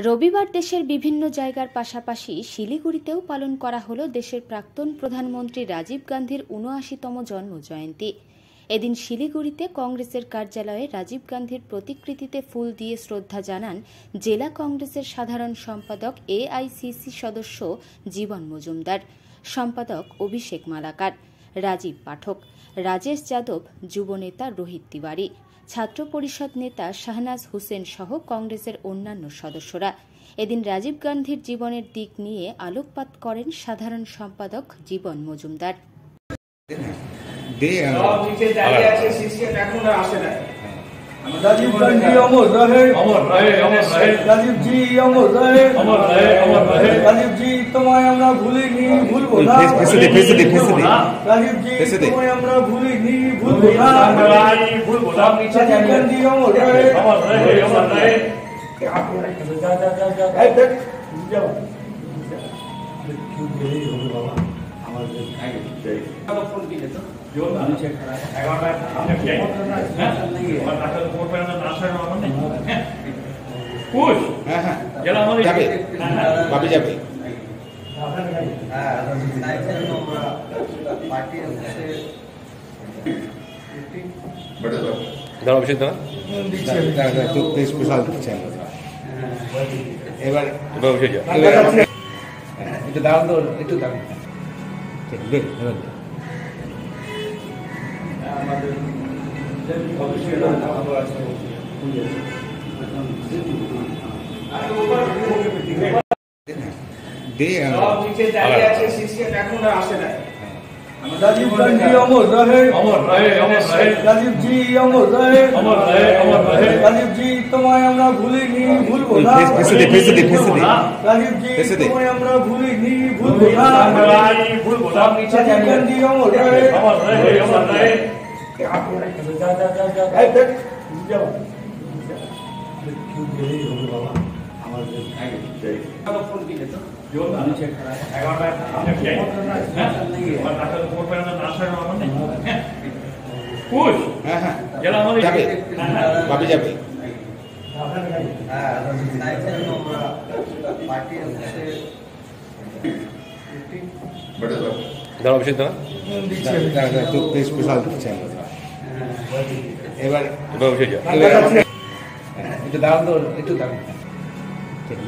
রবিবার দেশের বিভিন্ন জায়গার পাশাপাশি শিলিগুড়িতেও পালন করা হলো দেশের প্রাক্তন প্রধানমন্ত্রী রাজীব গান্ধীর ৭৯তম জন্মজয়ন্তী। এদিন শিলিগুড়িতে কংগ্রেসের কার্যালয়ে রাজীব গান্ধীর প্রতিকৃতিতে ফুল দিয়ে শ্রদ্ধা জানান জেলা কংগ্রেসের সাধারণ সম্পাদক এআইসিসি সদস্য জীবন মজুমদার, সম্পাদক অভিষেক মালাকার, রাজীব পাঠক, রাজেশ যাদব, যুবনেতা রোহিত তিওয়ারি, ছাত্র পরিষদ নেতা শাহনাজ হুসেন সহ কংগ্রেসের অন্যান্য সদস্যরা। এদিন রাজীব গান্ধীর জীবনের দিক নিয়ে আলোকপাত করেন সাধারণ সম্পাদক জীবন মজুমদার। राजीव गांधी अमर रहे, अमर रहे, अमर रहे। राजीव जी अमर रहे, अमर रहे, अमर रहे। राजीव जी तुम्हें আমরা ভুলিনি, ভুলবো না। রাজীব জি তোমায় আমরা ভুলিনি, ভুলবো না। ভুলবো না। রাजीव गांधी अमर रहे, अमर रहे, अमर रहे। जा जा जा जा। এই দেখ যাও। क्यों देरी हो गई बाबा? আমাদের আগে যাই। আবার ফোন দিলে তো জোর আমি চেক করা 11টা আপনি কি হ্যাঁ আর রাতের উপর পরে না আসার আমার নেই হ্যাঁ পুশ হ্যাঁ হ্যাঁ যারা আমাদের যাবে ভাবি যাবে হ্যাঁ সাইকেল আমরা পার্টির হচ্ছে বড় দাও অবশ্যই দাও তো স্পেশাল চাই এবার অবশ্যই যাও একটু দাও তো একটু দাও ঠিক দে এবার আমাদের যে ভবিষ্যৎ আমরা আছে আর উপর দে নিচে দাঁড়িয়ে আছে সিসিএম এখন আসে না। राजीव गांधी अमर रहे, अमर रहे, अमर रहे। राजीव जी अमर रहे, अमर रहे, अमर रहे। राजीव जी तुम्हें আমরা ভুলিনি, ভুলবো না। রাजीব জি তোমায় আমরা ভুলিনি, ভুলবো না। ভুলবো না। রাजीव गांधी अमर रहे, अमर रहे, अमर रहे। जा जा जा जा। এই দেখ যাও। क्यों देरी हो गई बाबा? আমাদের আগে যাই। আবার ফোন দিলে তো জোর আমি চেক করা 11টা আপনি কি হ্যাঁ আর রাতের উপর পরে না আসার আমার নেই হ্যাঁ পুশ হ্যাঁ হ্যাঁ যারা আমাদের যাবে ভাবি যাবে হ্যাঁ সাইকেল আমরা পার্টির হচ্ছে বড় দাও অবশ্যই দাও তো স্পেশাল চাই এবার অবশ্যই যাও একটু দাও তো একটু দাও ঠিক